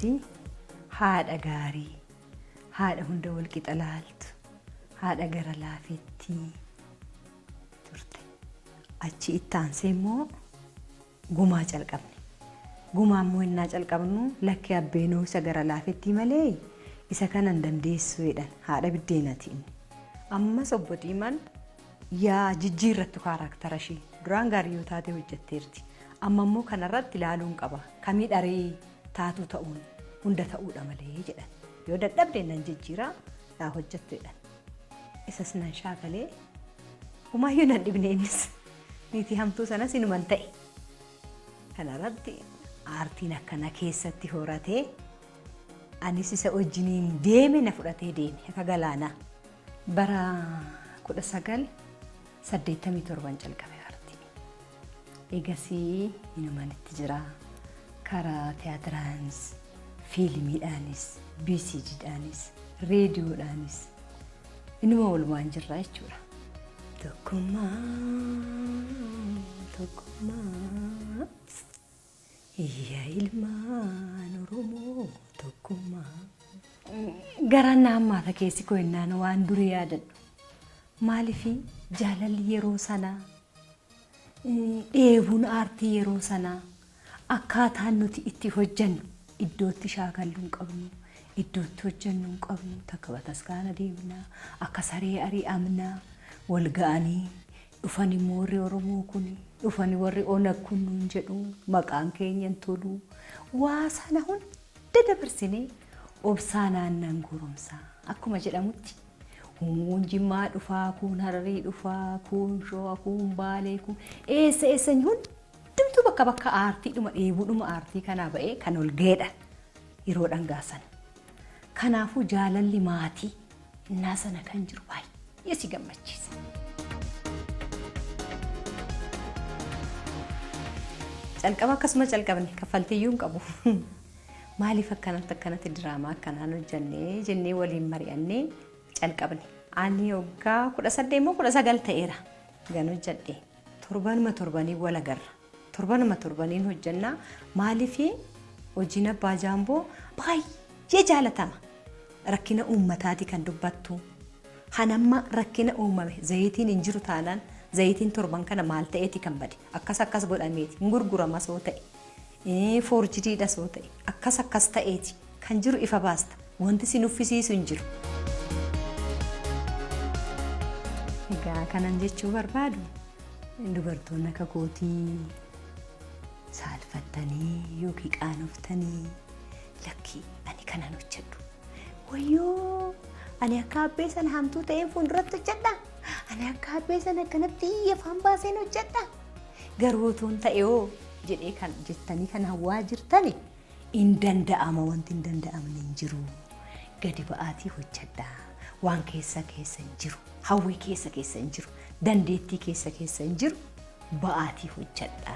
Ati haadha gaarii, haadha hunda wal qixa laaltu, haadha gara laafettii turte. Achi ittaansee immoo gumaa calqabne. Gumaa immoo innaa calqabnu lakki abbeenoo isa gara laafettii malee isa kanan dandeessu jedhan haadha biddeenatiin. Ammas obbo Diimaan yaa jijjiirrattu kaarakteera ishee duraan gaarii yoo taate hojjetteerti. Amma immoo kanarratti ilaaluun qaba. Kamii dharee taatu ta'uun hunda ta'uudha malee jedhan. Yoo dadhabde nan jijjiiraa yaa hojjettu jedhan. Isas nan shaakalee humaayyuu nan dhibne innis niitii hamtuu sanas inuman ta'e. Kanarratti aartiin akkana keessatti horatee anis isa wajjiniin deeme na fudhatee deeme akka galaanaa. Bara 1987 calqabe aartiin. Egasii inuman itti jira. Karaa tiyaatiraanis, fiilmiidhaanis, BCGdhaanis, reediyoodhaanis inuma walumaan jirra jechuudha. Tokkummaa yaa ilmaan Oromoo tokkummaa. Garaan na hammaata keessi koo innaan waan durii yaadadhu. Maaliifii jaalalli yeroo sanaa, dheebuun aartii yeroo sanaa, akkaataan nuti itti hojjennu iddootti shaakalluu hin qabnu, iddootti hojjennu hin qabnu, takka bataskaana deemnaa, akka saree ari'amnaa, wal ga'anii dhufani warri Oromoo kun, dhufani warri Onag kun nuun jedhu, maqaan keenyan tolu, waa sana hunda dabarsinee obsaa naannaan goromsaa akkuma jedhamutti. Humuun Jimmaa dhufaa, kun Hararii dhufaa, kun Shawaa, kun Baalee, kun eessa hundumtuu bakka aartiidhuma dheebuudhuma aartii kanaa ba'ee kan ol ga'edha yeroo dhangaasan. Kanaafuu jaalalli maatii innaa sana kan jiru baay'ee si gammachiisa. Calqaba akkasuma calqabne kaffaltiyyuu hin qabu. Maaliif akkanatti diraamaa akkanaan hojjannee jennee waliin mari'annee calqabne. Ani waggaa 18 moo 19 ta'eera gan hojjadhe. Torbanii wal agarra. Torbaniin hojjannaa. Maaliif hojiin abbaa jaamboo baay'ee jaalatama. Rakkina uummataati kan dubbattu. Hanamma rakkina uumame zayitiin hin jiru taanaan zayitiin torban kana maal ta'eeti kan bade. Akkas godhameeti hin gurgurama soo ta'e. Foorjidiidha soo ta'e. Akkas ta'eeti kan jiru ifa baasta. Wanti si nuffisiisu hin jiru. Egaa kanan jechuu barbaadu dubartoonni akka kootii saalfattanii yookiin qaanoftanii lakkii ani kanan hojjedhu. Wayyoo ani akka abbee sana hamtuu ta'een fuulduratti hojjedha. Ani akka abbee sana akkanatti afaan baaseen hojjedha. Garuu toon ta'eoo jedhee kan jettanii kan hawaa jirtani hin danda'ama. Wanti hin danda'amne hin jiru. Gadi ba'aatii hojjedha. Waan keessa hin jiru. Hawwii keessa hin jiru. Dandeettii keessa hin jiru. Ba'aatii hojjedha.